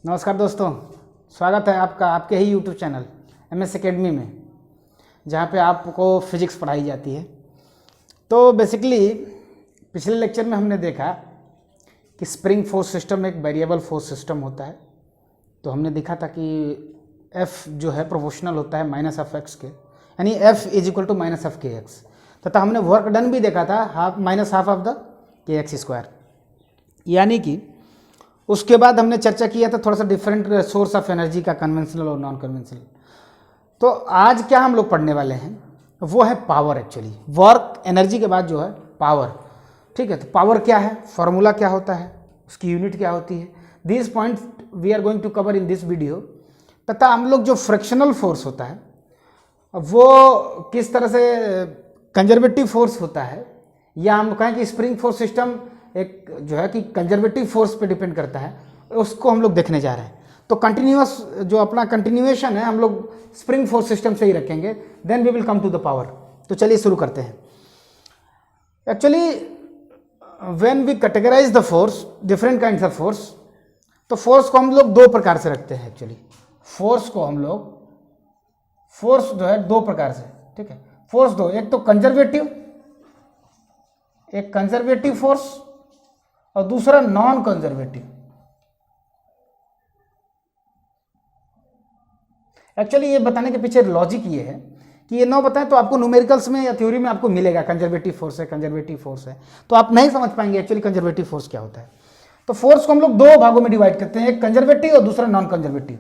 नमस्कार दोस्तों, स्वागत है आपका आपके ही यूट्यूब चैनल MS एकेडमी में, जहाँ पे आपको फिजिक्स पढ़ाई जाती है। तो बेसिकली पिछले लेक्चर में हमने देखा कि स्प्रिंग फोर्स सिस्टम एक वेरिएबल फोर्स सिस्टम होता है। तो हमने देखा था कि F जो है प्रोपोर्शनल होता है माइनस ऑफ एक्स के, यानी F is equal to minus of k x. तथा हमने वर्क डन भी देखा था minus half of the k x square. यानी कि उसके बाद हमने चर्चा किया था थोड़ा सा डिफरेंट सोर्स ऑफ एनर्जी का, कन्वेंशनल और नॉन कन्वेंशनल। तो आज क्या हम लोग पढ़ने वाले हैं वो है पावर। एक्चुअली वर्क एनर्जी के बाद जो है पावर, ठीक है। तो पावर क्या है, फॉर्मूला क्या होता है, उसकी यूनिट क्या होती है, this point we are going to cover in this video. तथा हम लोग जो फ्रिक्शनल फोर्स होता है वो किस तरह से कंजर्वेटिव फोर्स होता है, या हम कहें कि स्प्रिंग फोर्स सिस्टम एक जो है कि कंजर्वेटिव फोर्स पे डिपेंड करता है, उसको हम लोग देखने जा रहे हैं। तो कंटिन्यूअस जो अपना कंटिन्यूएशन है हम लोग स्प्रिंग फोर्स सिस्टम से ही रखेंगे, then we will come to the power. तो चलिए शुरू करते हैं। Actually when we categorise the force, different kinds of force, तो फोर्स को हम लोग दो प्रकार से रखते हैं। एक्चुअली फोर्स को हम लोग, फोर्स जो है दो प्रकार से, ठीक है। फोर्स दो, एक तो कंजर्वेटिव, एक कंजर्वेटिव फोर्स और दूसरा नॉन कंजर्वेटिव। एक्चुअली ये बताने के पीछे लॉजिक ये है कि ये ना बताएं तो आपको न्यूमेरिकल्स में या थ्योरी में आपको मिलेगा कंजर्वेटिव फोर्स है, कंजर्वेटिव फोर्स है, तो आप नहीं समझ पाएंगे एक्चुअली कंजर्वेटिव फोर्स क्या होता है। तो फोर्स को हम लोग दो भागों में डिवाइड करते हैं, एक कंजर्वेटिव और दूसरा नॉन कंजर्वेटिव।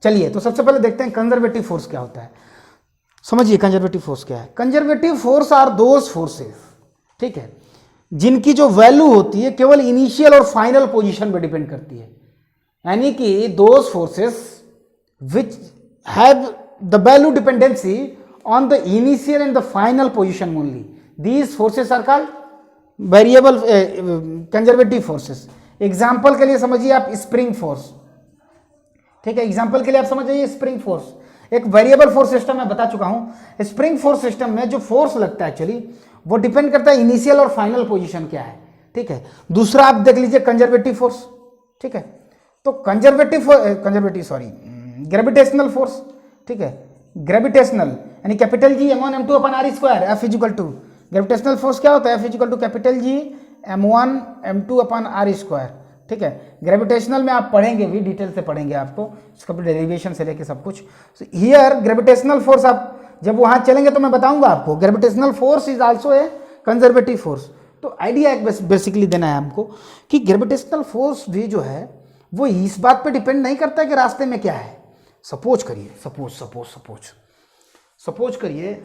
चलिए तो सबसे पहले देखते हैं कंजर्वेटिव फोर्स क्या होता है। समझिए कंजर्वेटिव फोर्स क्या है। Conservative force are those forces, ठीक है, जिनकी जो वैल्यू होती है केवल इनिशियल और फाइनल पोजीशन पे डिपेंड करती है। यानी कि those forces which have the value dependency on the initial and the final position only, these forces are called variable conservative forces. Example के लिए समझिए आप स्प्रिंग फोर्स, ठीक है। एग्जाम्पल के लिए आप समझ जाइए स्प्रिंग फोर्स एक वेरिएबल फोर्स सिस्टम में बता चुका हूं। स्प्रिंग फोर्स सिस्टम में जो फोर्स लगता है एक्चुअली वो डिपेंड करता है इनिशियल और फाइनल पोजीशन क्या है, ठीक है। दूसरा आप देख लीजिए कंजर्वेटिव फोर्स, ठीक है। तो ग्रेविटेशनल फोर्स, ठीक है। ग्रेविटेशनल यानी capital G m1 m2 upon r square, F is equal to, gravitational force क्या होता है, F is equal to capital G m1 m2 upon r square, ठीक है। ग्रेविटेशनल में आप पढ़ेंगे भी, डिटेल से पढ़ेंगे आपको, इसका डेरिवेशन से लेके सब कुछ। हियर ग्रेविटेशनल फोर्स आप जब वहां चलेंगे तो मैं बताऊंगा आपको gravitational force is also a conservative force. तो आइडिया एक बेसिकली देना है हमको कि ग्रेविटेशनल फोर्स भी जो है वो इस बात पे डिपेंड नहीं करता कि रास्ते में क्या है। सपोज करिए, सपोज करिए,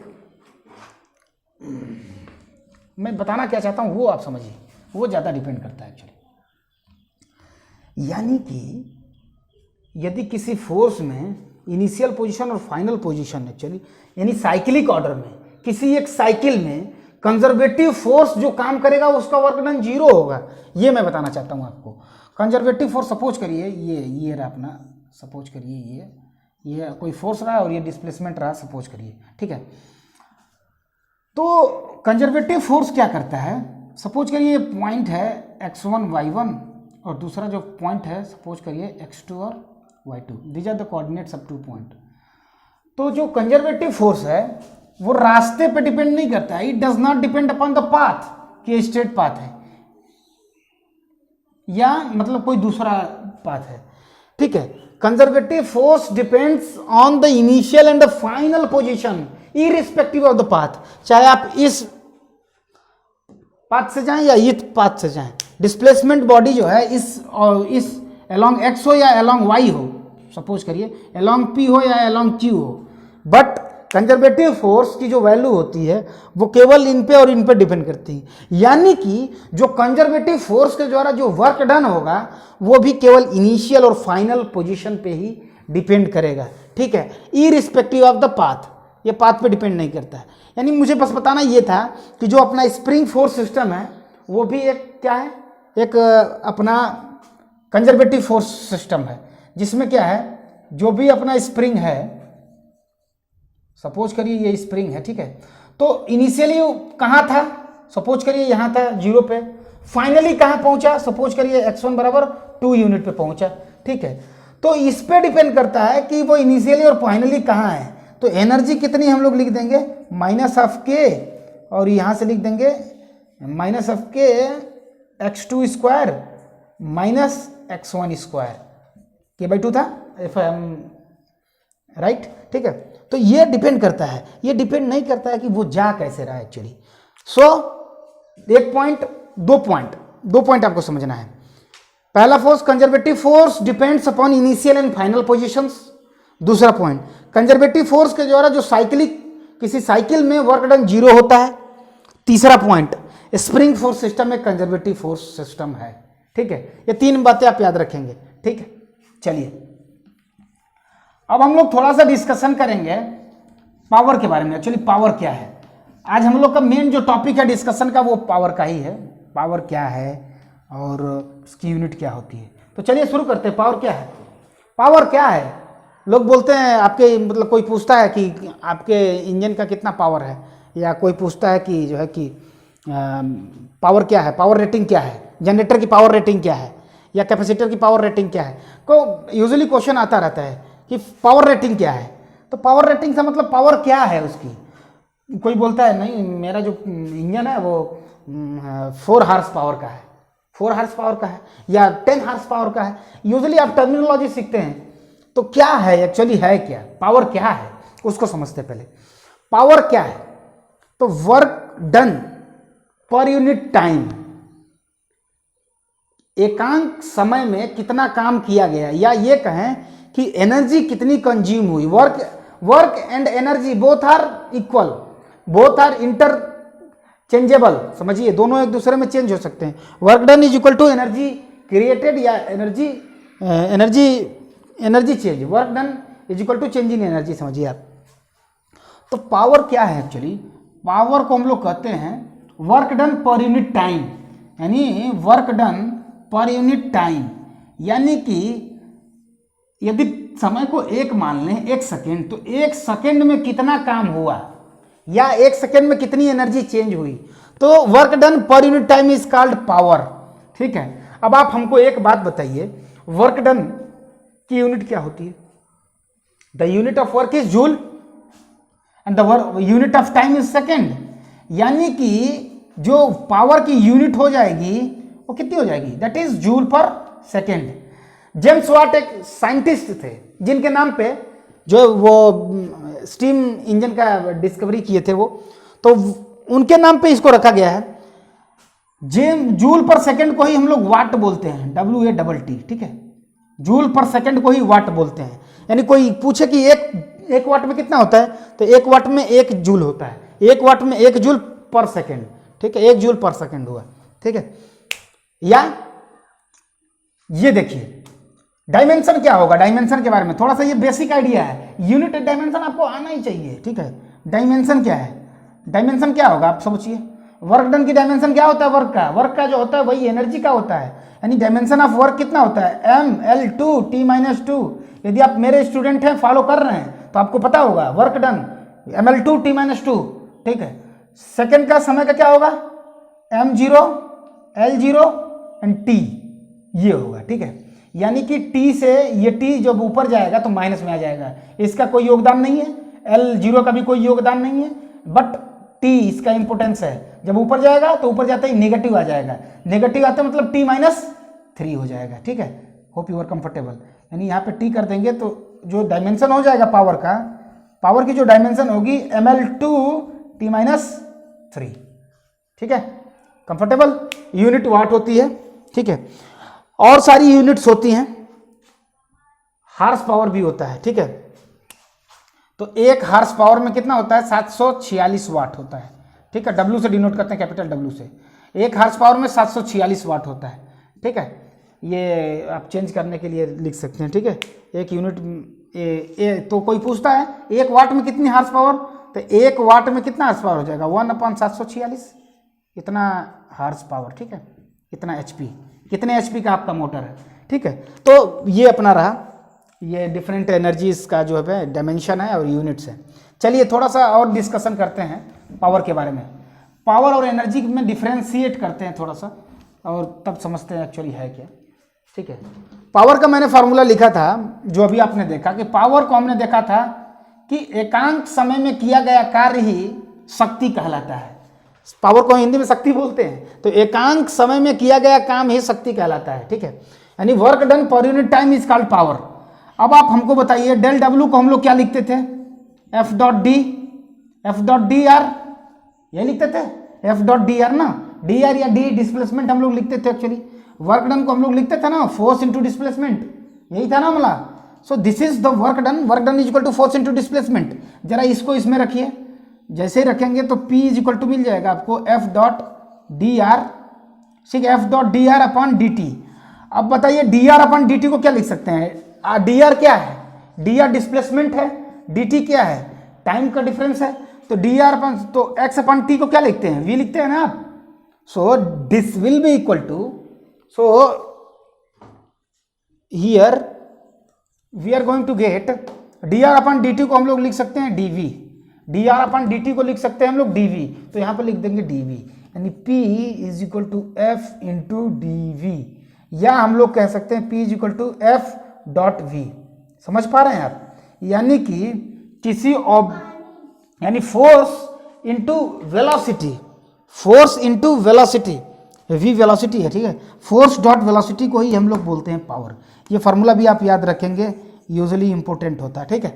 मैं बताना क्या चाहता हूं वो आप समझिए, वो ज्यादा डिपेंड करता है एक्चुअली। यानी कि यदि किसी फोर्स में इनिशियल पोजीशन और फाइनल पोजीशन एक्चुअली यानी साइक्लिक ऑर्डर में किसी एक साइकिल में कंजर्वेटिव फोर्स जो काम करेगा उसका वर्क डन जीरो होगा, ये मैं बताना चाहता हूं आपको। कंजर्वेटिव फोर्स सपोज करिए ये रहा अपना, सपोज करिए ये कोई फोर्स रहा और ये डिस्प्लेसमेंट रहा, सपोज करिए, ठीक है। तो कंजर्वेटिव फोर्स क्या करता है, सपोज करिए ये पॉइंट है x1 y1 और दूसरा जो पॉइंट है सपोज करिए x2 और y2, these are the coordinates of two point. तो जो कंजर्वेटिव फोर्स है वो रास्ते पे डिपेंड नहीं करता है, it does not depend upon the path कि स्ट्रेट पाथ है या मतलब कोई दूसरा पाथ है, ठीक है। Conservative force depends on the initial and the final position irrespective of the path, चाहे आप इस पाथ से जाएं या इस पाथ से जाएं। डिस्प्लेसमेंट बॉडी जो है इस अलोंग x हो या अलोंग y हो, सपोज करिए अलोंग p हो या अलोंग q हो, बट कंजर्वेटिव फोर्स की जो वैल्यू होती है वो केवल इन पे और इन पे डिपेंड करती है। यानी कि जो कंजर्वेटिव फोर्स के द्वारा जो वर्क डन होगा वो भी केवल इनिशियल और फाइनल पोजीशन पे ही डिपेंड करेगा, ठीक है, इररिस्पेक्टिव ऑफ द पाथ, ये पाथ पे डिपेंड नहीं करता है। यानी मुझे बस बताना ये था कि जो अपना स्प्रिंग फोर्स सिस्टम है वो भी एक क्या है, एक अपना कंजर्वेटिव फोर्स सिस्टम है, जिसमें क्या है जो भी अपना स्प्रिंग है, सपोज करिए ये स्प्रिंग है, ठीक है। तो इनिशियली कहाँ था, सपोज करिए यहाँ था 0 पे, फाइनली कहाँ पहुंचा, सपोज करिए x1 बराबर 2 यूनिट पे पहुंचा, ठीक है। तो इस पे डिपेंड करता है कि वो इनिशियली और फाइनली कहाँ है। तो एनर्जी कितनी हम लोग लिख देंगे माइनस ऑफ के, और यहाँ से लिख देंगे माइनस ऑफ के x2 square minus x1 square, k/2 था इफ राइट, ठीक है। तो ये डिपेंड करता है, ये डिपेंड नहीं करता है कि वो जा कैसे रहा है एक्चुअली। सो एक पॉइंट, दो पॉइंट आपको समझना है। पहला force conservative force depends upon initial and final positions. दूसरा पॉइंट कंजर्वेटिव फोर्स के द्वारा जो साइक्लिक किसी साइकिल में वर्क डन 0 होता है। तीसरा पॉइंट स्प्रिंग फोर्स सिस्टम एक कंजर्वेटिव फोर्स सिस्टम है, ठीक है। ये 3 बातें आप याद रखेंगे, ठीक है। चलिए अब हम लोग थोड़ा सा डिस्कशन करेंगे पावर के बारे में। एक्चुअली पावर क्या है, आज हम लोग का मेन जो टॉपिक है डिस्कशन का वो पावर का ही है। पावर क्या है और उसकी यूनिट क्या होती है। तो चलिए शुरू करते हैं। पावर क्या है? पावर क्या है? लोग बोलते हैं आपके मतलब कोई पूछता है कि आपके इंजन का कितना पावर है, या कोई पूछता है कि जो है कि पावर क्या है, पावर रेटिंग क्या है, जनरेटर की पावर रेटिंग क्या है, या कैपेसिटर की पावर रेटिंग क्या है। को यूजुअली क्वेश्चन आता रहता है कि पावर रेटिंग क्या है। तो पावर रेटिंग का मतलब पावर क्या है उसकी। कोई बोलता है नहीं मेरा जो इंजन है वो 4 हार्स पावर का है, 4 हार्स पावर का है, या 10 हार्स पावर का है। यूजुअली आप टर्मिनोलॉजी सीखते हैं तो क्या है एक्चुअली, है क्या पावर, क्या है उसको समझते पहले। पावर क्या है? तो work done per unit time, एकांक समय में कितना काम किया गया, या ये कहें कि एनर्जी कितनी कंज्यूम हुई। Work and energy both are equal, both are interchangeable. समझिए दोनों एक दूसरे में चेंज हो सकते हैं। Work done is equal to energy created या energy change. Work done is equal to change in energy, समझिए आप। तो पावर क्या है एक्चुअली? पावर को हम लोग कहते हैं work done per unit time, यानी work done per unit time, यानी कि यदि समय को 1 मान लें, 1 सेकेंड, तो 1 सेकेंड में कितना काम हुआ या 1 सेकेंड में कितनी एनर्जी चेंज हुई। तो work done per unit time is called power, ठीक है। अब आप हमको एक बात बताइए, वर्क डन की यूनिट क्या होती है? The unit of work is joule and the unit of time is second. यानी कि जो पावर की यूनिट हो जाएगी वो कितनी हो जाएगी? That is joule per second. James Watt एक साइंटिस्ट थे जिनके नाम पे जो वो स्टीम इंजन का डिस्कवरी किए थे, वो तो उनके नाम पे इसको रखा गया है। जूल पर सेकंड को ही हम लोग वाट बोलते हैं, WATT, ठीक है। जूल पर सेकंड को ही वाट बोलते हैं। यानी कोई पूछे कि एक वाट में कितना होता है, तो 1 वाट में 1 जूल होता है। 1 वाट में 1 जूल पर सेकंड, ठीक है, 1 जूल पर सेकंड हुआ, ठीक है। या ये देखिए डायमेंशन क्या होगा, डायमेंशन के बारे में थोड़ा सा ये बेसिक आइडिया है। यूनिट डायमेंशन आपको आना ही चाहिए, ठीक है। डायमेंशन क्या है? डायमेंशन क्या होगा आप सोचिए। वर्क डन की डायमेंशन क्या होता है? वर्क का जो होता है वही एनर्जी का होता है। यानी डायमेंशन ऑफ वर्क कितना होता है? ML2 T-2। यदि आप मेरे स्टूडेंट हैं, फॉलो कर रहे हैं, तो आपको पता होगा वर्क डन ML2 T-2, ठीक है। सेकेंड का समय का क्या होगा? M0 L0 एंड T, ये होगा, ठीक है। यानी कि T से ये T जब ऊपर जाएगा तो माइनस में आ जाएगा, इसका कोई योगदान नहीं है। L0 का भी कोई योगदान नहीं है, बट T इसका इंपोर्टेंस है। जब ऊपर जाएगा तो ऊपर जाते ही नेगेटिव आ जाएगा, नेगेटिव आते मतलब T-3 हो जाएगा, ठीक है। Hope you are comfortable. यानी यहाँ पे T कर देंगे तो जो डायमेंशन हो जाएगा पावर का, पावर की जो डायमेंशन होगी ML2 T-3, ठीक है। कंफर्टेबल। यूनिट वाट होती है, ठीक है। और सारी यूनिट्स होती हैं, हार्स पावर भी होता है, ठीक है। तो 1 हार्स पावर में कितना होता है? 746 वाट होता है, ठीक है। W से डिनोट करते हैं, कैपिटल W से। 1 हार्स पावर में 746 वाट होता है, ठीक है। ये आप चेंज करने के लिए लिख सकते हैं, ठीक है। एक यूनिट तो कोई पूछता है 1 वाट में कितनी हार्स पावर, तो 1 वाट में कितना हार्स पावर हो जाएगा? 1/746, इतना हार्स पावर, ठीक है। इतना HP, कितने HP का आपका मोटर है, ठीक है। तो ये अपना रहा, ये डिफरेंट एनर्जीज का जो है डायमेंशन है और यूनिट्स है। चलिए थोड़ा सा और डिस्कशन करते हैं पावर के बारे में। पावर और एनर्जी में डिफ्रेंशिएट करते हैं थोड़ा सा, और तब समझते हैं एक्चुअली है क्या, ठीक है। पावर का मैंने फार्मूला लिखा था, जो अभी आपने देखा कि पावर को हमने देखा था कि एकांक समय में किया गया कार्य ही शक्ति कहलाता है। पावर को हिंदी में शक्ति बोलते हैं, तो एकांक समय में किया गया काम ही शक्ति कहलाता है, ठीक है। यानी work done per unit time is called power. अब आप हमको बताइए, डेल डब्ल्यू को हम लोग क्या लिखते थे? एफ डॉट डी आर, ये लिखते थे एफ डॉट डी आर ना, डी आर या डी डिस्प्लेसमेंट हम लोग लिखते थे। एक्चुअली वर्क डन को हम लोग लिखते थे ना फोर्स इंटू डिस्प्लेसमेंट, यही था ना मला। So this is the work done is equal to force into displacement. जरा इसको इसमें रखिए, जैसे ही रखेंगे तो P इज इक्वल टू मिल जाएगा आपको एफ डॉट डी आर, ठीक है, f dot d r upon d t. अब बताइए d r upon d t को क्या लिख सकते हैं? डी आर क्या है? डी आर डिस्प्लेसमेंट है, डी टी क्या है? टाइम का डिफरेंस है। तो डी आर अपन, तो एक्स अपॉन टी को क्या लिखते हैं? वी लिखते हैं ना आप। So this will be equal to, so here we are going to get d r upon d t को हम लोग लिख सकते हैं d v, d r upon d t को लिख सकते हैं हम लोग डी वी। तो यहाँ पर लिख देंगे डी वी, यानी P is equal to f into d v, या हम लोग कह सकते हैं P is equal to f dot v. समझ पा रहे हैं आप? यानी कि किसी यानी force into velocity, force into velocity, v velocity है, ठीक है। फोर्स डॉट वेलोसिटी को ही हम लोग बोलते हैं पावर। ये फार्मूला भी आप याद रखेंगे, यूजुअली इंपॉर्टेंट होता है, ठीक है।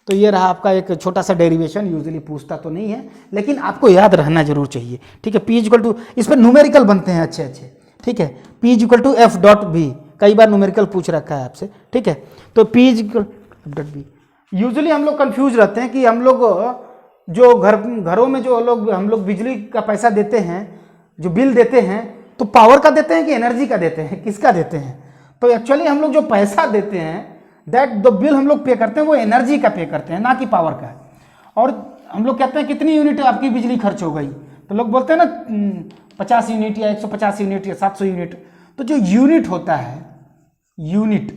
तो ये रहा आपका एक छोटा सा डेरिवेशन, यूजुअली पूछता तो नहीं है लेकिन आपको याद रहना जरूर चाहिए, ठीक है। P इज इक्वल टू, इस पर न्यूमेरिकल बनते हैं अच्छे अच्छे, ठीक है। P is equal to f dot b, कई बार न्यूमेरिकल पूछ रखा है आपसे, ठीक है। तो P is equal f dot b. Usually हम लोग कंफ्यूज रहते हैं कि हम लोग जो घरों में जो हम लोग बिजली का पैसा देते हैं, जो बिल देते हैं, तो पावर का देते हैं कि एनर्जी का देते हैं, किसका देते हैं? तो एक्चुअली हम लोग जो पैसा देते हैं, दैट द बिल हम लोग पे करते हैं, वो एनर्जी का पे करते हैं, ना कि पावर का। और हम लोग कहते हैं कितनी यूनिट आपकी बिजली खर्च हो गई, तो लोग बोलते हैं ना 50 यूनिट या 150 यूनिट या 700 यूनिट। तो जो यूनिट होता है, यूनिट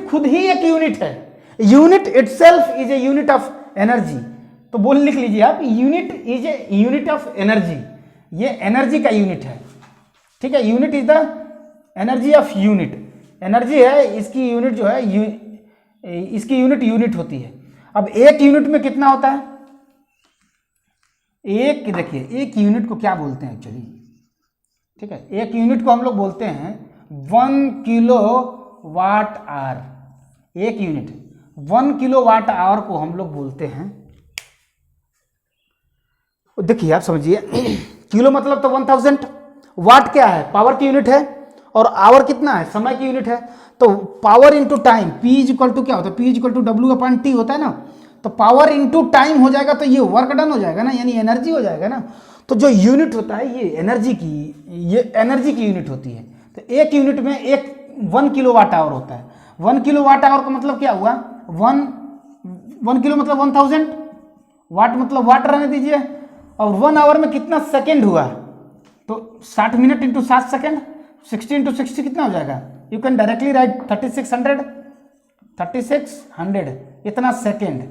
खुद ही एक यूनिट है। Unit itself is a unit of energy. तो बोल लिख लीजिए आप, unit is a unit of energy, ये एनर्जी का यूनिट है, ठीक है। Unit is the energy of unit, energy है इसकी यूनिट जो है, इसकी यूनिट होती है। अब एक यूनिट में कितना होता है? एक, देखिए एक यूनिट को क्या बोलते हैं एक्चुअली, ठीक है। एक यूनिट को हम लोग बोलते हैं 1 किलो वाट आवर। एक यूनिट 1 किलो वाट आवर को हम लोग बोलते हैं, देखिए आप समझिए, किलो मतलब तो 1000, वाट क्या है? पावर की यूनिट है, और आवर कितना है? समय की यूनिट है। तो power into time, P is equal to क्या होता है? P is equal to W upon T होता है ना। तो पावर इंटू टाइम हो जाएगा, तो ये वर्क डन हो जाएगा ना, यानी एनर्जी हो जाएगा ना। तो जो यूनिट होता है ये एनर्जी की यूनिट होती है। तो एक यूनिट में 1 किलो वाट आवर होता है। 1 किलो वाट आवर का मतलब क्या हुआ? 1 किलो मतलब 1000, वाट मतलब वाट रहने दीजिए, और 1 आवर में कितना सेकेंड हुआ? तो 60 मिनट इंटू 7 सेकेंड, 60 इंटू 60 कितना हो जाएगा? यू कैन डायरेक्टली राइट 3600 इतना सेकेंड।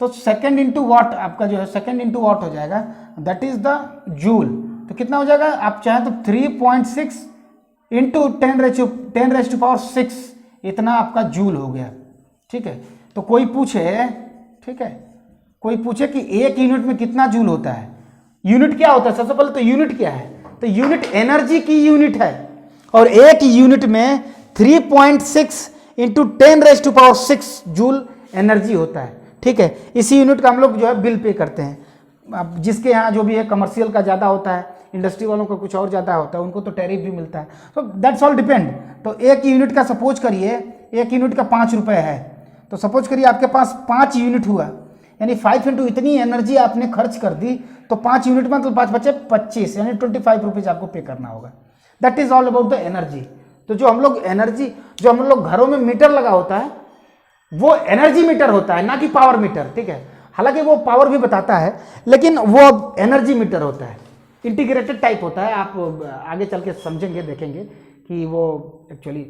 तो सेकेंड इंटू वाट आपका जो है, सेकेंड इंटू वाट हो जाएगा, दैट इज द जूल। तो कितना हो जाएगा? आप चाहें तो 3.6 इंटू 10⁻⁶, इतना आपका जूल हो गया, ठीक है। तो कोई पूछे, ठीक है, कोई पूछे कि एक यूनिट में कितना जूल होता है, यूनिट क्या होता है? सबसे पहले तो यूनिट क्या है? तो यूनिट एनर्जी की यूनिट है, और एक यूनिट में 3.6 इंटू 10⁻⁶ जूल एनर्जी होता है, ठीक है। इसी यूनिट का हम लोग जो है बिल पे करते हैं। अब जिसके यहाँ जो भी है, कमर्शियल का ज़्यादा होता है, इंडस्ट्री वालों का कुछ और ज़्यादा होता है, उनको तो टैरिफ भी मिलता है। तो दैट्स ऑल डिपेंड। तो एक यूनिट का सपोज करिए, एक यूनिट का 5 रुपये है, तो सपोज करिए आपके पास 5 यूनिट हुआ, यानी 5 इंटू इतनी एनर्जी आपने खर्च कर दी, तो 5 यूनिट में तो 5 बचे 25, यानी 25 रुपीज़ आपको पे करना होगा। That is all about the energy. तो जो हम लोग घरों में मीटर लगा होता है, वो एनर्जी मीटर होता है, ना कि पावर मीटर, ठीक है। हालांकि वो पावर भी बताता है, लेकिन वो एनर्जी मीटर होता है, इंटीग्रेटेड टाइप होता है। आप आगे चल के समझेंगे, देखेंगे कि वो एक्चुअली